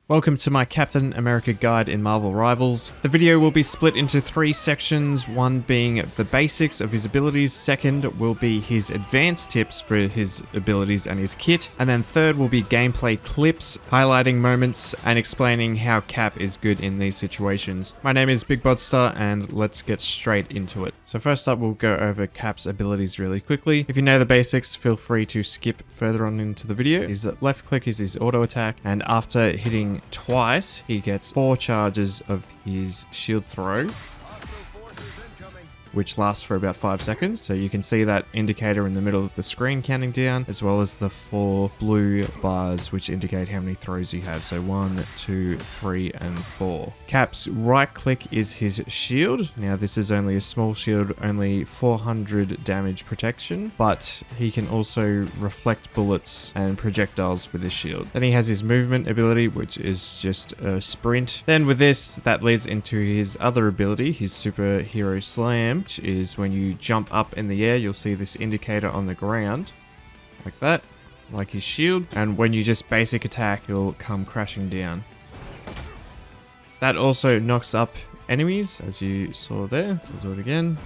Welcome to my Captain America guide in Marvel Rivals. The video will be split into 3 sections, one being the basics of his abilities, second will be his advanced tips for his abilities and his kit, and then third will be gameplay clips, highlighting moments and explaining how Cap is good in these situations. My name is Big Bodstar and let's get straight into it. So first up we'll go over Cap's abilities really quickly. If you know the basics, feel free to skip further on into the video. His left click is his auto attack, and after hitting twice, he gets 4 charges of his shield throw, which lasts for about 5 seconds. So you can see that indicator in the middle of the screen counting down, as well as the 4 blue bars which indicate how many throws you have. So 1, 2, 3, and 4. Cap's right click is his shield. Now this is only a small shield, only 400 damage protection, but he can also reflect bullets and projectiles with his shield. Then he has his movement ability, which is just a sprint. Then with this, that leads into his other ability, his superhero slam, which is when you jump up in the air, you'll see this indicator on the ground, like that, like his shield, and when you just basic attack, you'll come crashing down. That also knocks up enemies, as you saw there. We'll do it again.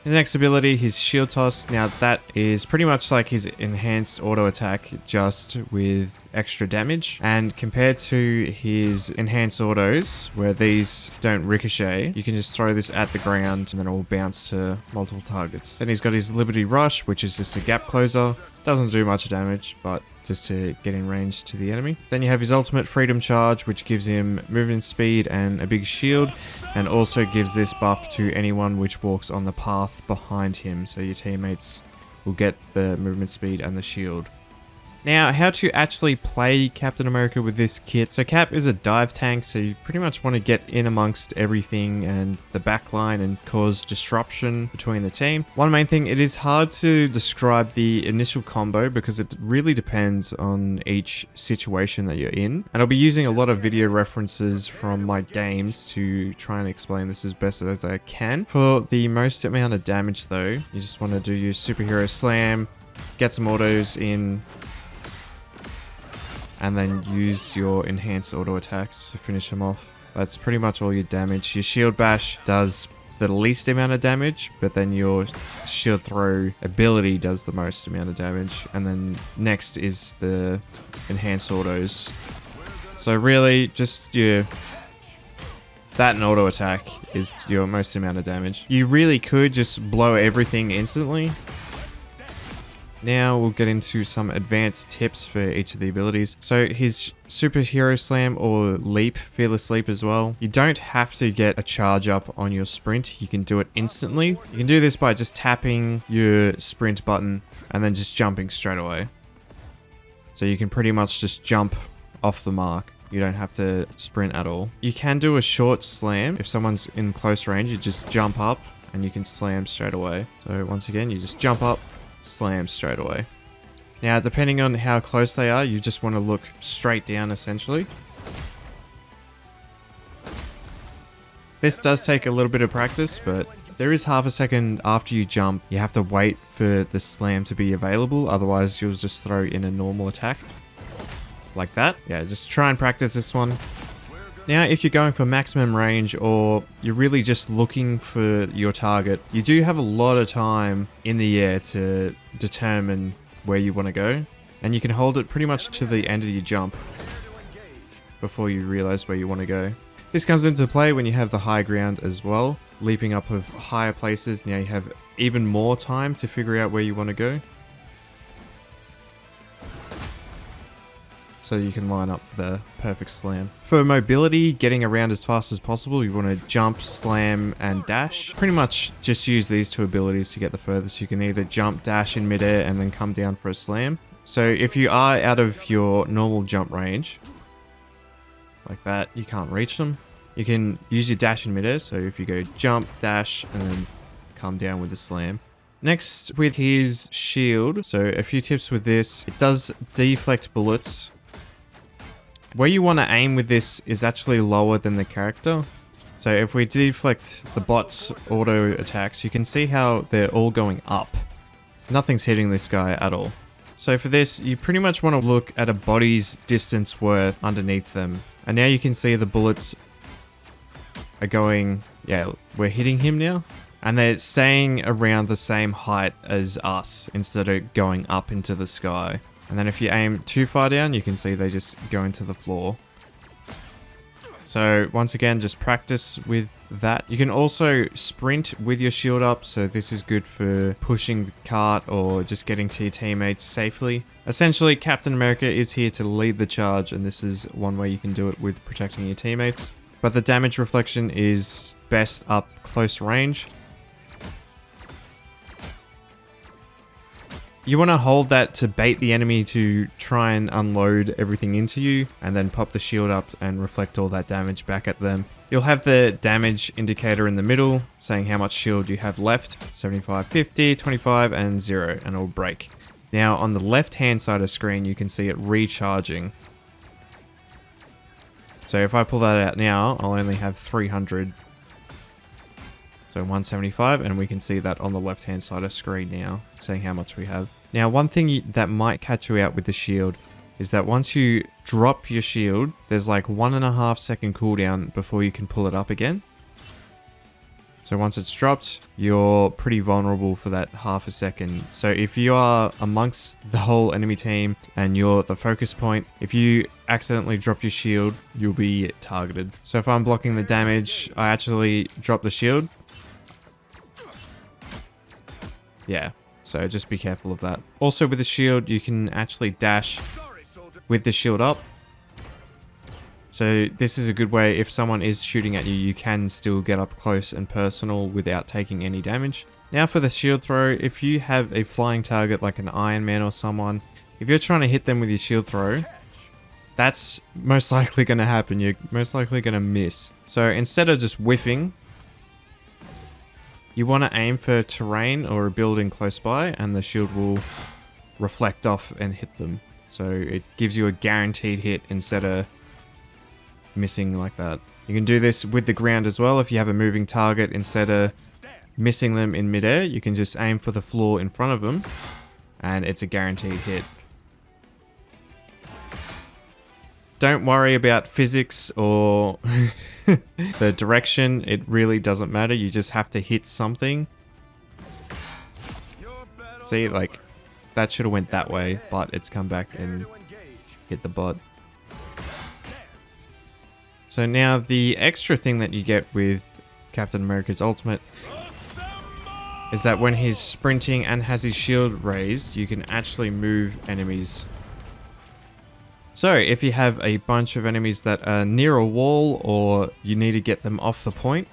His next ability, his shield toss. Now that is pretty much like his enhanced auto attack, just with extra damage, and compared to his enhanced autos where these don't ricochet, you can just throw this at the ground and then it will bounce to multiple targets. Then he's got his Liberty Rush, which is just a gap closer. Doesn't do much damage, but just to get in range to the enemy. Then you have his ultimate Freedom Charge, which gives him movement speed and a big shield, and also gives this buff to anyone which walks on the path behind him, so your teammates will get the movement speed and the shield. Now, how to actually play Captain America with this kit. So Cap is a dive tank, so you pretty much want to get in amongst everything and the backline and cause disruption between the team. One main thing, it is hard to describe the initial combo because it really depends on each situation that you're in. And I'll be using a lot of video references from my games to try and explain this as best as I can. For the most amount of damage though, you just want to do your superhero slam, get some autos in, and then use your enhanced auto attacks to finish them off. That's pretty much all your damage. Your shield bash does the least amount of damage, but then your shield throw ability does the most amount of damage. And then next is the enhanced autos. So really just that and auto attack is your most amount of damage. You really could just blow everything instantly. Now we'll get into some advanced tips for each of the abilities. So his superhero slam or leap, fearless leap as well. You don't have to get a charge up on your sprint. You can do it instantly. You can do this by just tapping your sprint button and then just jumping straight away. So you can pretty much just jump off the mark. You don't have to sprint at all. You can do a short slam. If someone's in close range, you just jump up and you can slam straight away. So once again, you just jump up, slam straight away. Now, depending on how close they are, you just want to look straight down essentially. This does take a little bit of practice, but there is half a second after you jump. You have to wait for the slam to be available, otherwise you'll just throw in a normal attack. Like that. Yeah, just try and practice this one. Now, if you're going for maximum range or you're really just looking for your target, you do have a lot of time in the air to determine where you want to go. And you can hold it pretty much to the end of your jump before you realize where you want to go. This comes into play when you have the high ground as well, leaping up of higher places. Now you have even more time to figure out where you want to go, so you can line up the perfect slam. For mobility, getting around as fast as possible, you want to jump, slam, and dash. Pretty much just use these 2 abilities to get the furthest. You can either jump, dash in midair, and then come down for a slam. So if you are out of your normal jump range, like that, you can't reach them. You can use your dash in midair, so if you go jump, dash, and then come down with the slam. Next, with his shield, so a few tips with this. It does deflect bullets. Where you want to aim with this is actually lower than the character. So if we deflect the bot's auto attacks, you can see how they're all going up. Nothing's hitting this guy at all. So for this, you pretty much want to look at a body's distance worth underneath them. And now you can see the bullets are going, yeah, we're hitting him now. And they're staying around the same height as us instead of going up into the sky. And then if you aim too far down, you can see they just go into the floor. So once again, just practice with that. You can also sprint with your shield up, so this is good for pushing the cart or just getting to your teammates safely. Essentially, Captain America is here to lead the charge, and this is one way you can do it with protecting your teammates. But the damage reflection is best up close range. You want to hold that to bait the enemy to try and unload everything into you, and then pop the shield up and reflect all that damage back at them. You'll have the damage indicator in the middle saying how much shield you have left, 75, 50, 25 and 0, and it'll break. Now on the left hand side of the screen you can see it recharging. So if I pull that out now, I'll only have 300. So 175, and we can see that on the left hand side of screen now, saying how much we have. Now one thing that might catch you out with the shield is that once you drop your shield, there's like 1.5 second cooldown before you can pull it up again. So once it's dropped, you're pretty vulnerable for that half a second. So if you are amongst the whole enemy team and you're the focus point, if you accidentally drop your shield, you'll be targeted. So if I'm blocking the damage, I actually drop the shield. Yeah, so just be careful of that. Also with the shield, you can actually dash with the shield up. So this is a good way, if someone is shooting at you, you can still get up close and personal without taking any damage. Now for the shield throw, if you have a flying target like an Iron Man or someone, if you're trying to hit them with your shield throw, that's most likely going to happen. You're most likely going to miss. So instead of just whiffing, you want to aim for terrain or a building close by, and the shield will reflect off and hit them. So it gives you a guaranteed hit instead of missing like that. You can do this with the ground as well. If you have a moving target, instead of missing them in midair, you can just aim for the floor in front of them, and it's a guaranteed hit. Don't worry about physics or the direction. It really doesn't matter. You just have to hit something. See, like, that should have went that way, but it's come back and hit the bot. So now the extra thing that you get with Captain America's ultimate is that when he's sprinting and has his shield raised, you can actually move enemies. So if you have a bunch of enemies that are near a wall, or you need to get them off the point.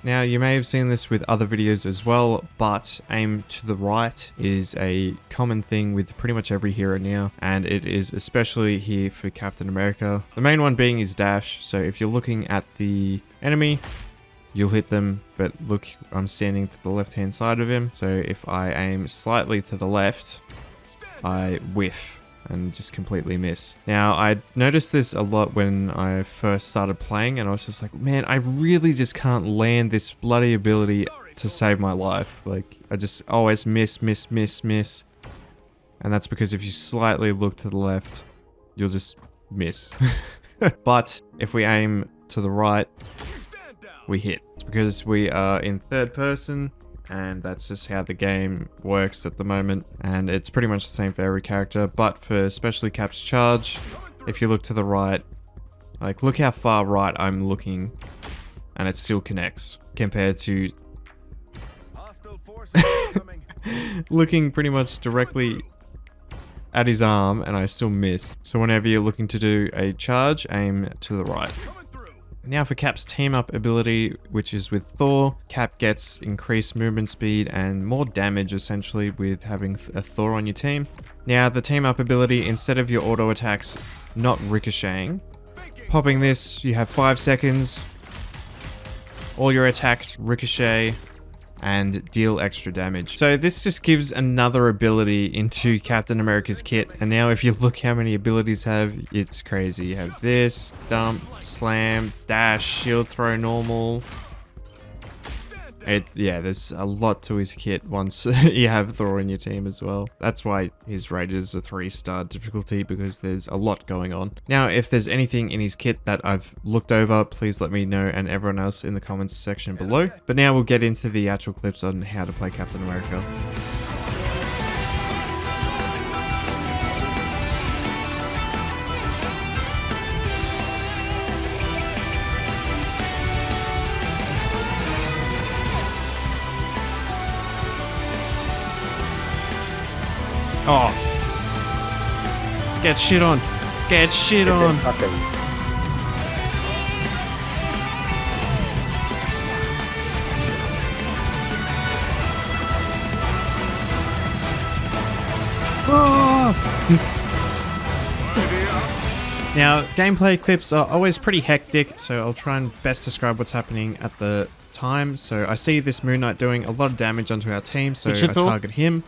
Now you may have seen this with other videos as well, but aim to the right is a common thing with pretty much every hero now, and it is especially here for Captain America. The main one being his dash, so if you're looking at the enemy, you'll hit them, but look, I'm standing to the left hand side of him, so if I aim slightly to the left, I whiff and just completely miss. Now, I noticed this a lot when I first started playing, and I was just like, man, I really just can't land this bloody ability to save my life. Like, I just always miss. And that's because if you slightly look to the left, you'll just miss. But if we aim to the right, we hit. It's because we are in third person, and that's just how the game works at the moment, and it's pretty much the same for every character. But for especially Cap's charge, if you look to the right, like, look how far right I'm looking, and it still connects, compared to looking pretty much directly at his arm and I still miss. So whenever you're looking to do a charge, aim to the right. Now for Cap's team up ability, which is with Thor, Cap gets increased movement speed and more damage essentially with having a Thor on your team. Now the team up ability, instead of your auto attacks not ricocheting, popping this, you have 5 seconds, all your attacks ricochet and deal extra damage. So this just gives another ability into Captain America's kit, and now if you look how many abilities have, it's crazy. You have this, dump, slam, dash, shield throw normal, Yeah, there's a lot to his kit once you have Thor in your team as well. That's why his raid is a 3-star difficulty, because there's a lot going on. Now, if there's anything in his kit that I've looked over, please let me know, and everyone else in the comments section below. But now we'll get into the actual clips on how to play Captain America. Oh. Get shit on. Get shit on. Oh. Now, gameplay clips are always pretty hectic, so I'll try and best describe what's happening at the time. So I see this Moon Knight doing a lot of damage onto our team, so I target him.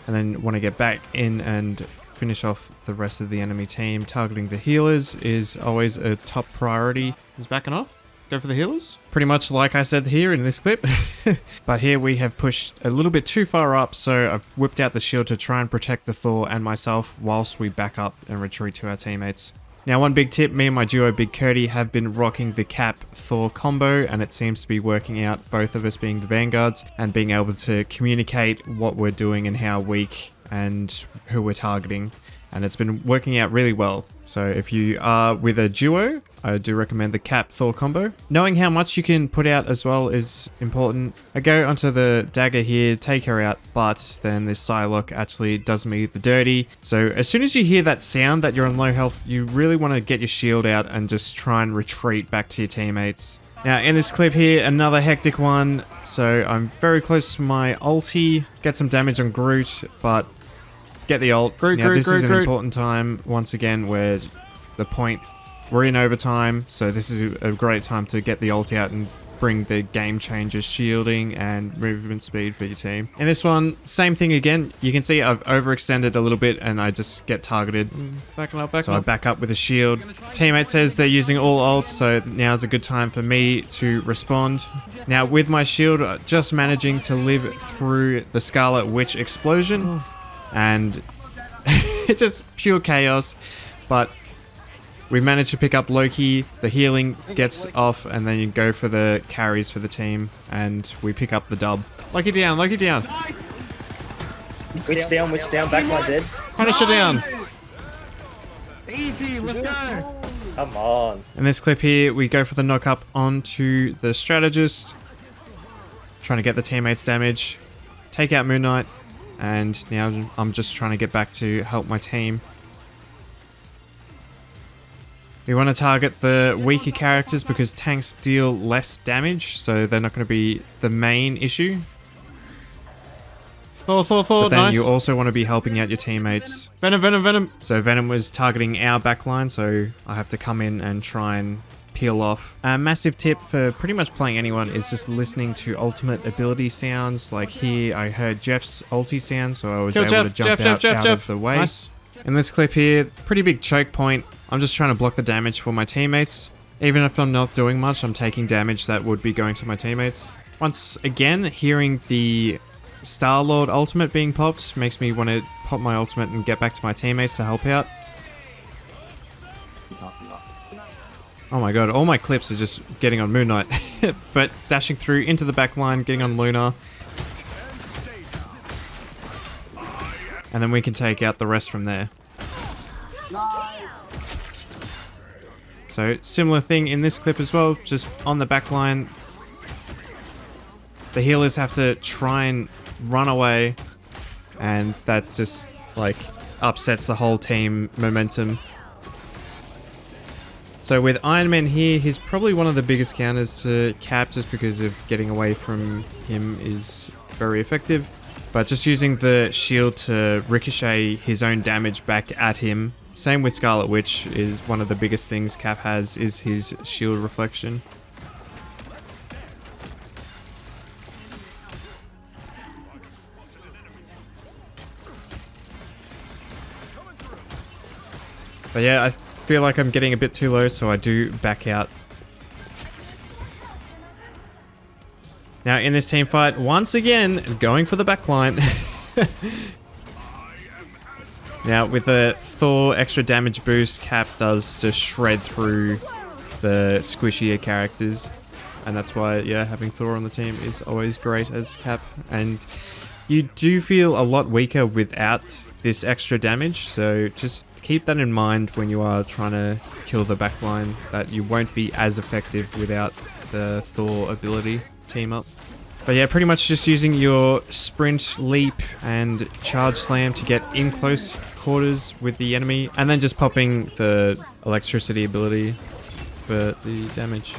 And then want to get back in and finish off the rest of the enemy team. Targeting the healers is always a top priority. He's backing off. Go for the healers. Pretty much like I said here in this clip. But here we have pushed a little bit too far up, so I've whipped out the shield to try and protect the Thor and myself whilst we back up and retreat to our teammates. Now, one big tip, me and my duo Big Curdy have been rocking the Cap Thor combo, and it seems to be working out, both of us being the vanguards and being able to communicate what we're doing and how weak and who we're targeting. And it's been working out really well. So if you are with a duo, I do recommend the Cap Thor combo. Knowing how much you can put out as well is important. I go onto the dagger here, take her out, but then this Psylocke actually does me the dirty. So as soon as you hear that sound that you're on low health, you really want to get your shield out and just try and retreat back to your teammates. Now in this clip here, another hectic one. So I'm very close to my ulti, get some damage on Groot, but get the ult. Now this is an important time, once again, where the point, we're in overtime, so this is a great time to get the ult out and bring the game changer shielding and movement speed for your team. In this one, same thing again. You can see I've overextended a little bit and I just get targeted. Backing up, so I back up with a shield. Teammate says they're using all ults, so now's a good time for me to respond. Now with my shield, just managing to live through the Scarlet Witch explosion. And it's just pure chaos, but we managed to pick up Loki, the healing gets off, and then you go for the carries for the team, and we pick up the dub. Loki down, Loki down. Nice. Witch down, back my dead. Punisher down. Easy, let's go. Come on. In this clip here, we go for the knock up onto the strategist, trying to get the teammates damage, take out Moon Knight. And now I'm just trying to get back to help my team. We want to target the weaker characters because tanks deal less damage, so they're not going to be the main issue. Thor, but then nice. You also want to be helping out your teammates. Venom. So Venom was targeting our backline, so I have to come in and try and peel off. A massive tip for pretty much playing anyone is just listening to ultimate ability sounds. Like here, I heard Jeff's ulti sound, so I was able to jump out of the way. Nice. In this clip here, pretty big choke point. I'm just trying to block the damage for my teammates. Even if I'm not doing much, I'm taking damage that would be going to my teammates. Once again, hearing the Star-Lord ultimate being popped makes me want to pop my ultimate and get back to my teammates to help out. Oh my god, all my clips are just getting on Moon Knight. But dashing through into the back line, getting on Luna. And then we can take out the rest from there. So, similar thing in this clip as well, just on the back line. The healers have to try and run away. And that just, like, upsets the whole team momentum. So with Iron Man here, he's probably one of the biggest counters to Cap just because of getting away from him is very effective. But just using the shield to ricochet his own damage back at him. Same with Scarlet Witch is one of the biggest things Cap has is his shield reflection. But yeah, I feel like I'm getting a bit too low, so I do back out. Now in this team fight, once again, going for the backline. Now with the Thor extra damage boost, Cap does just shred through the squishier characters. And that's why, yeah, having Thor on the team is always great as Cap. And you do feel a lot weaker without this extra damage, so just keep that in mind when you are trying to kill the backline, that you won't be as effective without the Thor ability team up. But yeah, pretty much just using your sprint, leap, and charge slam to get in close quarters with the enemy, and then just popping the electricity ability for the damage.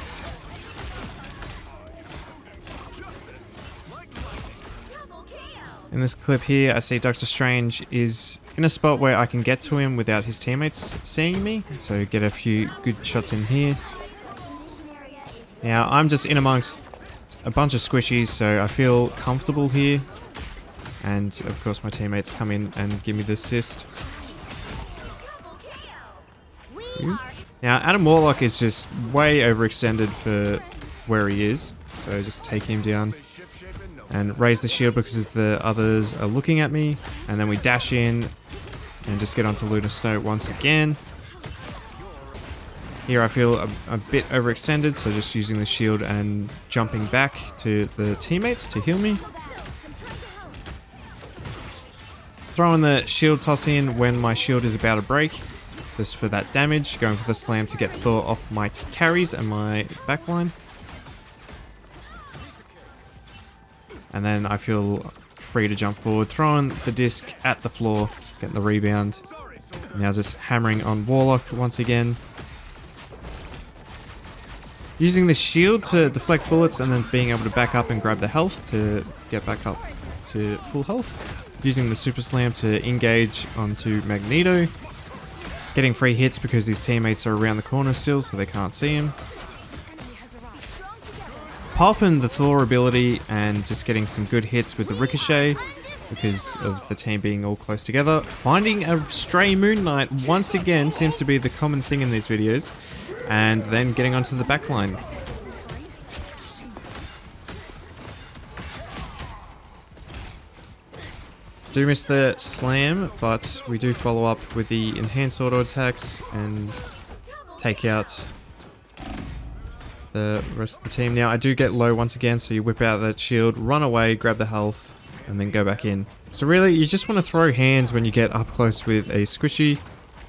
In this clip here, I see Doctor Strange is in a spot where I can get to him without his teammates seeing me, so get a few good shots in here. Now, I'm just in amongst a bunch of squishies, so I feel comfortable here. And, of course, my teammates come in and give me the assist. Oops. Now, Adam Warlock is just way overextended for where he is, so just take him down. And raise the shield because the others are looking at me. And then we dash in and just get onto Lunar Snow once again. Here I feel a bit overextended, so just using the shield and jumping back to the teammates to heal me. Throwing the shield toss in when my shield is about to break, just for that damage. Going for the slam to get Thor off my carries and my backline. And then I feel free to jump forward, throwing the disc at the floor, getting the rebound. Now just hammering on Warlock once again. Using the shield to deflect bullets and then being able to back up and grab the health to get back up to full health. Using the super slam to engage onto Magneto. Getting free hits because his teammates are around the corner still, so they can't see him. Popping the Thor ability and just getting some good hits with the ricochet because of the team being all close together. Finding a stray Moon Knight once again seems to be the common thing in these videos. And then getting onto the backline. Do miss the slam, but we do follow up with the enhanced auto attacks and take out the rest of the team. Now I do get low once again, so you whip out that shield, run away, grab the health, and then go back in. So really, you just want to throw hands when you get up close with a squishy,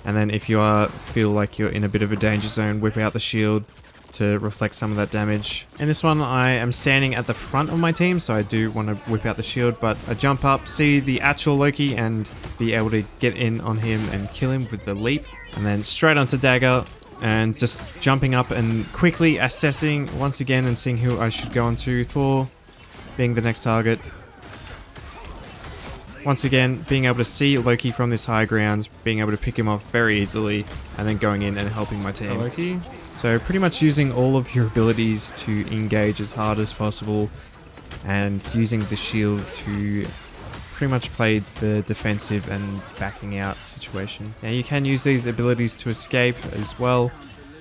and then if you feel like you're in a bit of a danger zone, whip out the shield to reflect some of that damage. In this one, I am standing at the front of my team, so I do want to whip out the shield, but I jump up, see the actual Loki, and be able to get in on him and kill him with the leap, and then straight onto Dagger, and just jumping up and quickly assessing once again and seeing who I should go onto. Thor being the next target. Once again, being able to see Loki from this high ground, being able to pick him off very easily, and then going in and helping my team. Loki. So pretty much using all of your abilities to engage as hard as possible, and using the shield to pretty much play the defensive and backing out situation. Now you can use these abilities to escape as well,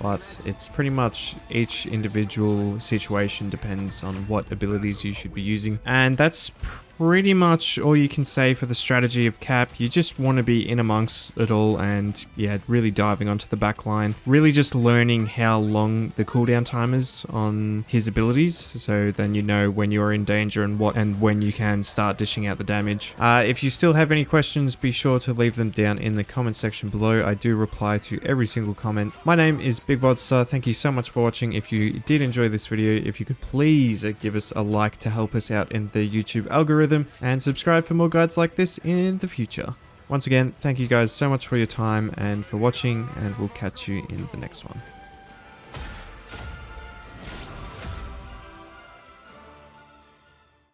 but it's pretty much each individual situation depends on what abilities you should be using. And that's pretty much all you can say for the strategy of Cap. You just want to be in amongst it all and, yeah, really diving onto the back line. Really just learning how long the cooldown time is on his abilities, so then you know when you're in danger and when you can start dishing out the damage. If you still have any questions, be sure to leave them down in the comment section below. I do reply to every single comment. My name is Big Bodster. Thank you so much for watching. If you did enjoy this video, if you could please give us a like to help us out in the YouTube algorithm, and subscribe for more guides like this in the future. Once again, thank you guys so much for your time and for watching, and we'll catch you in the next one.